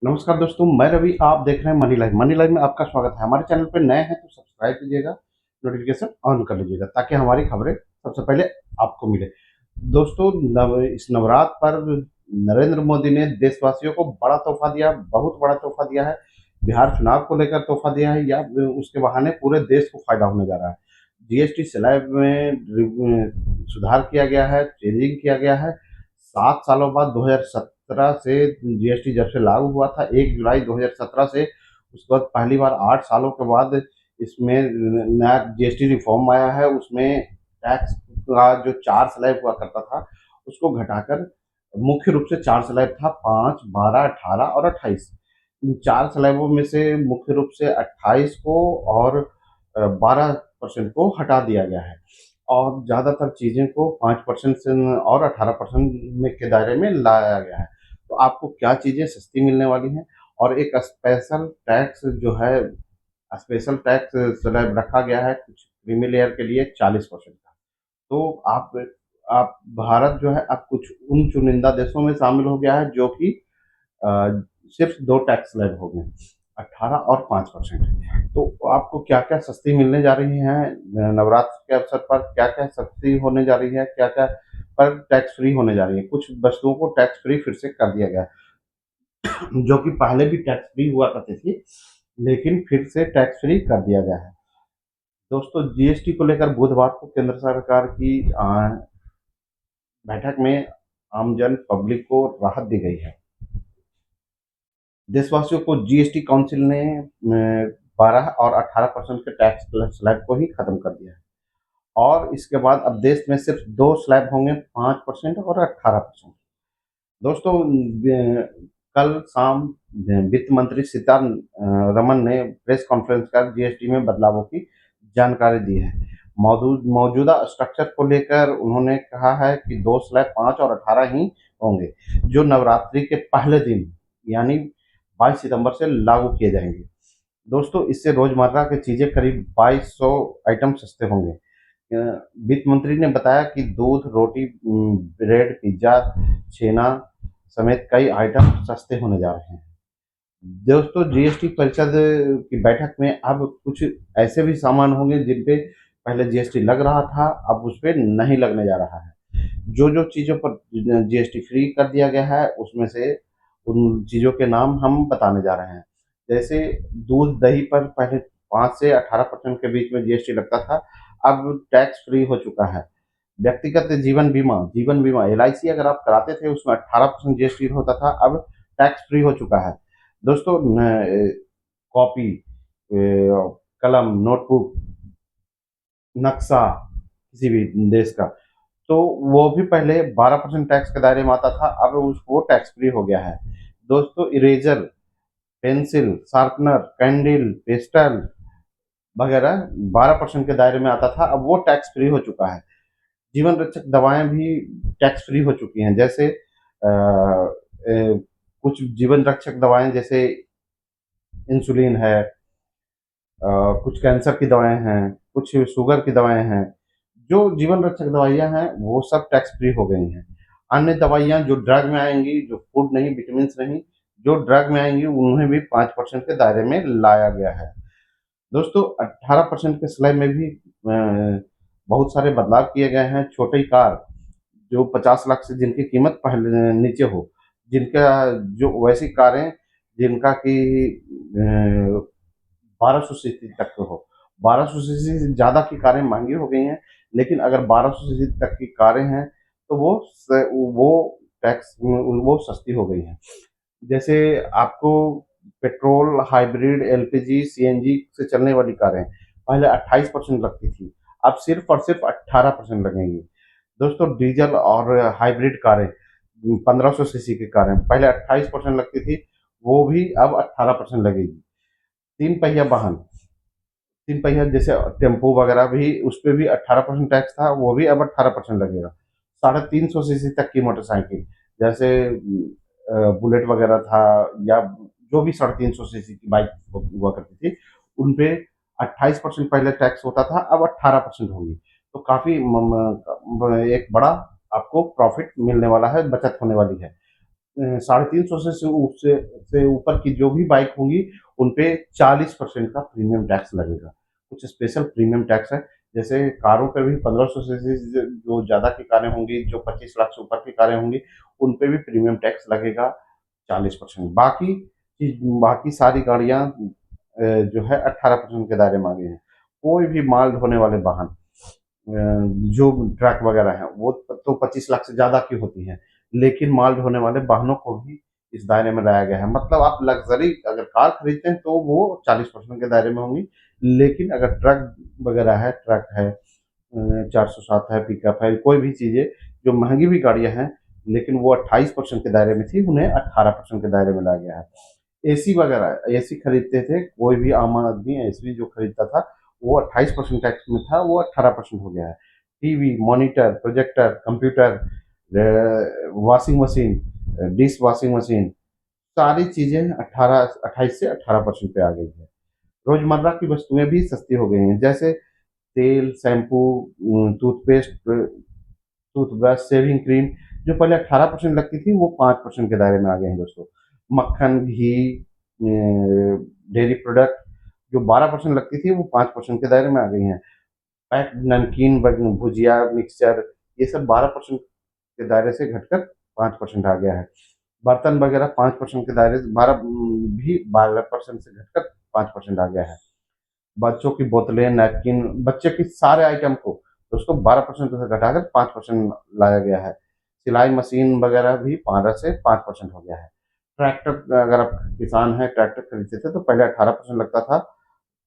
नमस्कार दोस्तों, मैं रवि। आप देख रहे हैं मनी लाइव। मनी लाइव में आपका स्वागत है। हमारे चैनल पे नए हैं तो सब्सक्राइब कीजिएगा, नोटिफिकेशन ऑन कर लीजिएगा ताकि हमारी खबरें सबसे पहले आपको मिले। दोस्तों, इस नवरात्र पर नरेंद्र मोदी ने देशवासियों को बड़ा तोहफा दिया, बहुत बड़ा तोहफा दिया है। बिहार चुनाव को लेकर तोहफा दिया है या उसके बहाने पूरे देश को फायदा होने जा रहा है। जीएसटी स्लैब में सुधार किया गया है, चेंजिंग किया गया है। 7 सालों बाद 2017 से जीएसटी जब से लागू हुआ था 1 जुलाई 2017 से, उसके बाद पहली बार 8 सालों के बाद इसमें नया जीएसटी रिफॉर्म आया है। उसमें टैक्स का जो 4 स्लैब हुआ करता था उसको घटाकर मुख्य रूप से 4 स्लैब था, 5, 12, 18 और 28। इन 4 स्लैबों में से मुख्य रूप से 28 को और 12% को हटा दिया गया है और ज़्यादातर चीज़ें को 5% से और 18% में के दायरे में लाया गया है। तो आपको क्या चीज़ें सस्ती मिलने वाली हैं और एक स्पेशल टैक्स जो है, स्पेशल टैक्स स्लैब रखा गया है कुछ क्रीमी लेयर के लिए 40% का। तो आप भारत जो है अब कुछ उन चुनिंदा देशों में शामिल हो गया है जो कि अ, सिर्फ 2 टैक्स स्लैब हो गए, 18 और 5%। तो आपको क्या-क्या सस्ती मिलने जा रही हैं नवरात्र के अवसर पर, क्या-क्या सस्ती होने जा रही है, क्या-क्या पर टैक्स फ्री होने जा रही है। कुछ वस्तुओं को टैक्स फ्री फिर से कर दिया गया है, जो कि पहले भी टैक्स फ्री हुआ करती थी, लेकिन फिर से टैक्स फ्री कर दिया गया है। दोस्तों, जीएसटी को लेकर बुधवार को केंद्र सरकार की बैठक में आमजन पब्लिक को राहत दी गई है। देशवासियों को जीएसटी काउंसिल ने 12 और 18% के टैक्स स्लैब को ही खत्म कर दिया है और इसके बाद अब देश में सिर्फ 2 स्लैब होंगे, 5% और 18%। दोस्तों, कल शाम वित्त मंत्री रमन ने प्रेस कॉन्फ्रेंस कर जीएसटी में बदलावों की जानकारी दी है। मौजूदा स्ट्रक्चर को लेकर उन्होंने कहा है कि 2 स्लैब 5 और 18 ही होंगे, जो नवरात्रि के पहले दिन यानी 22 सितंबर से लागू किए जाएंगे। दोस्तों, इससे रोजमर्रा की चीजें करीब 2200 आइटम सस्ते होंगे। वित्त मंत्री ने बताया कि दूध, रोटी, ब्रेड, पिज्जा, छेना समेत कई आइटम सस्ते होने जा रहे हैं। दोस्तों, जीएसटी परिषद की बैठक में अब कुछ ऐसे भी सामान होंगे जिन पे पहले जीएसटी लग रहा था, अब उस पे नहीं लगने जा रहा है। जो चीज़ों पर जीएसटी फ्री कर दिया गया है उसमें से उन चीज़ों के नाम हम बताने जा रहे हैं। जैसे दूध, दही पर पहले 5 से 18% के बीच में जीएसटी लगता था, अब टैक्स फ्री हो चुका है। व्यक्तिगत जीवन बीमा एलआईसी अगर आप कराते थे उसमें 18% जीएसटी होता था, अब टैक्स फ्री हो चुका है। दोस्तों, कॉपी, कलम, नोटबुक, नक्शा किसी भी देश का, तो वो भी पहले 12% टैक्स के दायरे में आता था, अब वो टैक्स फ्री हो गया है। दोस्तों, eraser, pencil, sharpener, candle, pastel वगैरह 12% के दायरे में आता था, अब वो टैक्स फ्री हो चुका है। जीवन रक्षक दवाएं भी टैक्स फ्री हो चुकी हैं। जैसे कुछ जीवन रक्षक दवाएं जैसे इंसुलिन है, कुछ कैंसर की दवाएं हैं, कुछ शुगर की दवाएं हैं। जो जीवन रक्षक दवाइयाँ हैं वो सब टैक्स फ्री हो गई हैं। अन्य दवाइयाँ जो ड्रग में आएंगी, जो फूड नहीं, विटामिन नहीं, जो ड्रग में आएंगी उन्हें भी 5% के दायरे में लाया गया है। दोस्तों, 18% के स्लैब में भी बहुत सारे बदलाव किए गए हैं। छोटी कार जो 50 लाख से जिनकी कीमत पहले नीचे हो, जिनका जो वैसी कारें जिनका कि 1200 सीसी तक हो। 1200 सीसी से ज़्यादा की कारें महंगी हो गई हैं, लेकिन अगर 1200 सीसी तक की कारें हैं तो वो टैक्स वो सस्ती हो गई हैं। जैसे आपको पेट्रोल, हाइब्रिड, एलपीजी, सीएनजी से चलने वाली कारें पहले 28% लगती थी, अब सिर्फ और सिर्फ 18% लगेंगी। दोस्तों, डीजल और हाइब्रिड कारें, 1500 सीसी की कारें पहले 28% लगती थी, वो भी अब 18% लगेगी। तीन पहिया वाहन, तीन पहिया जैसे टेम्पो वगैरह भी, उस पर भी 18% टैक्स था, वो भी अब 18% लगेगा। 350 सीसी तक की मोटरसाइकिल जैसे बुलेट वगैरह था, या जो भी 350 सीसी की बाइक हुआ करती थी, उन पे 28% पहले टैक्स होता था, अब 18% होगी। तो काफी एक बड़ा आपको प्रॉफिट मिलने वाला है, बचत होने वाली है। 350 से ऊपर की जो भी बाइक होंगी उन पे 40% का प्रीमियम टैक्स लगेगा। कुछ स्पेशल प्रीमियम टैक्स है, जैसे कारों पर भी 1500 सीसी से जो ज़्यादा की कारें होंगी, जो 25 लाख से ऊपर की कारें होंगी, उन पे भी प्रीमियम टैक्स लगेगा 40%। बाकी सारी गाड़ियाँ जो है 18% के दायरे में आ गई हैं। कोई भी माल ढोने वाले वाहन, जो ट्रक वगैरह हैं, वो तो 25 लाख से ज़्यादा की होती हैं, लेकिन माल ढोने वाले वाहनों को भी इस दायरे में लाया गया है। मतलब आप लग्ज़री अगर कार खरीदते हैं तो वो 40% के दायरे में होंगी, लेकिन अगर ट्रक है, 407 है, पिकअप है, कोई भी चीज़ें जो महँगी भी गाड़ियाँ हैं, लेकिन वो 28% के दायरे में थी, उन्हें 18% के दायरे में लाया गया है। एसी वगैरह, एसी खरीदते थे, कोई भी आम आदमी एसी जो खरीदता था, वो 28% टैक्स में था, वो 18% हो गया है। TV, monitor, projector, computer, washing machine, dish washing machine, सारी चीज़ें 28 से 18% पे आ गई है। रोज़मर्रा की वस्तुएँ भी सस्ती हो गई हैं, जैसे तेल, shampoo, toothpaste, toothbrush, shaving cream, जो पहले 18% लगती थी, वो 5% के दायरे में आ गए हैं दोस्तों। मक्खन, घी, डेयरी प्रोडक्ट जो 12% लगती थी, वो 5% के दायरे में आ गई हैं। पैक्ड नमकीन, भुजिया, मिक्सचर, ये सब 12% के दायरे से घटकर 5% आ गया है। बर्तन वगैरह 5% के दायरे से 12% से घटकर 5% आ गया है। बच्चों की बोतलें, नैपकिन, बच्चे के सारे आइटम को दोस्तों 12% से घटाकर 5% लाया गया है। सिलाई मशीन वगैरह भी 15 से 5% हो गया है। ट्रैक्टर, अगर आप किसान हैं, ट्रैक्टर खरीदते थे तो पहले 18% लगता था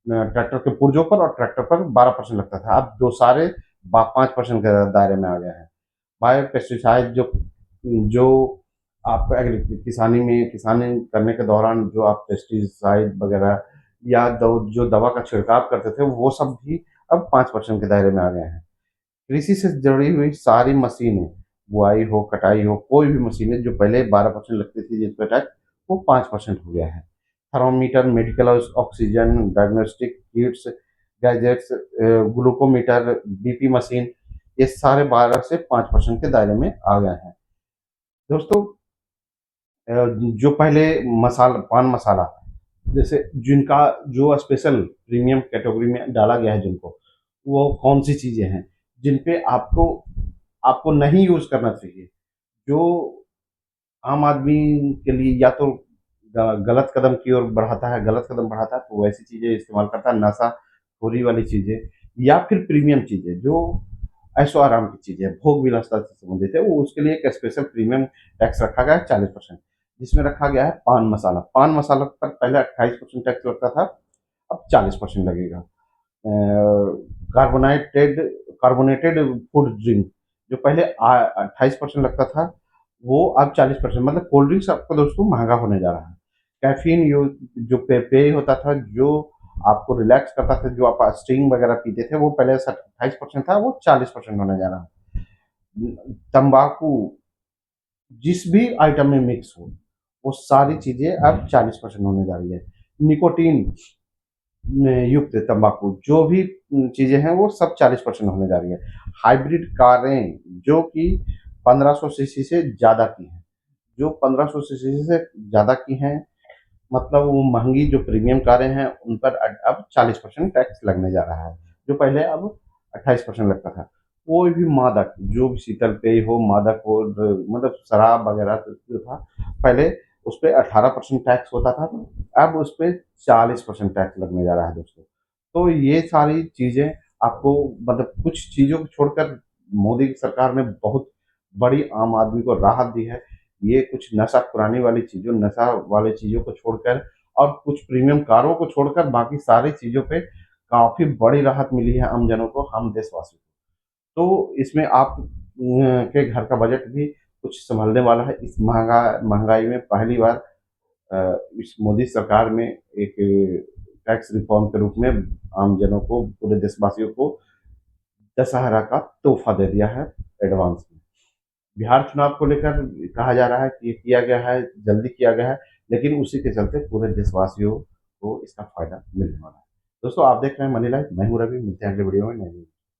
ट्रैक्टर के पुर्जों पर, और ट्रैक्टर पर 12% लगता था। अब दो सारे 5% के दायरे में आ गए हैं। बायो पेस्टिसाइड, जो आप किसानी करने के दौरान जो आप पेस्टिसाइड वगैरह या जो दवा का छिड़काव करते थे, वो सब भी अब 5% के दायरे में आ गए हैं। कृषि से जुड़ी हुई सारी मशीनें, बुआई हो, कटाई हो, कोई भी मशीनें जो पहले 12% लगती थी जिस पे टैक्स, वो 5% हो गया है। Thermometer, medical oxygen, diagnostic kits, gadgets, glucometer, BP machine, ये सारे 12 से 5% के दायरे में आ गए हैं। दोस्तों, जो पहले पान मसाला, जैसे जिनका जो स्पेशल प्रीमियम कैटेगरी में डाला गया है जिनको, वो कौन सी चीज़ें हैं जिन पे आपको आपको नहीं यूज़ करना चाहिए, जो आम आदमी के लिए या तो गलत कदम की ओर बढ़ाता है, गलत कदम बढ़ाता है, तो वैसी चीज़ें इस्तेमाल करता है, नशाखोरी वाली चीज़ें, या फिर प्रीमियम चीज़ें जो ऐशो आराम की चीज़ें हैं, भोग विलासिता से संबंधित है, वो उसके लिए एक स्पेशल प्रीमियम टैक्स रखा गया है 40%, जिसमें रखा गया है पान मसाला। पान मसाला पर पहले 28% टैक्स लगता था, अब 40% लगेगा। कार्बोनेटेड कार्बोनेटेड फूड ड्रिंक, जो पहले 28% लगता था, वो अब 40%, मतलब कोल्ड ड्रिंक्स आपको दोस्तों महंगा होने जा रहा है। कैफीन जो पेय होता था, जो आपको रिलैक्स करता था, जो आप स्टिंग वगैरह पीते थे, वो पहले 28% था, वो 40% होने जा रहा है। तंबाकू जिस भी आइटम में मिक्स हो, वो सारी चीजें अब 40% होने जा रही है। निकोटीन में युक्त तंबाकू, जो भी चीजें हैं, वो सब 40% होने जा रही है। हाइब्रिड कारें जो कि 1500 सीसी से ज्यादा की हैं, जो 1500 सीसी से ज्यादा की हैं, मतलब वो महंगी जो प्रीमियम कारें हैं, उन पर अब 40% टैक्स लगने जा रहा है, जो पहले अब 28% लगता था। कोई भी मादक, जो भी शीतल पेय हो, मादक हो, मतलब शराब वगैरह जो था, पहले उस पर 18% टैक्स होता था, अब उस पर 40% टैक्स लगने जा रहा है दोस्तों। तो ये सारी चीज़ें आपको, मतलब कुछ चीज़ों को छोड़कर मोदी की सरकार ने बहुत बड़ी आम आदमी को राहत दी है। ये कुछ नशा वाली चीज़ों को छोड़कर, और कुछ प्रीमियम कारों को छोड़कर, बाकी सारी चीज़ों पे काफ़ी बड़ी राहत मिली है आम जनों को, हम देशवासियों को। तो इसमें आप के घर का बजट भी कुछ सँभलने वाला है। इस महँगाई में पहली बार इस मोदी सरकार में एक टैक्स रिफ़ॉर्म के रूप में आम जनों को, पूरे देशवासियों को दशहरा का तोहफ़ा दे दिया है एडवांस में। बिहार चुनाव को लेकर कहा जा रहा है कि ये किया गया है, जल्दी किया गया है, लेकिन उसी के चलते पूरे देशवासियों को इसका फ़ायदा मिलने वाला है। दोस्तों, आप देख रहे हैं मनी लाइव, मैं हूँ रवि, मिलते हैं अगले वीडियो में नए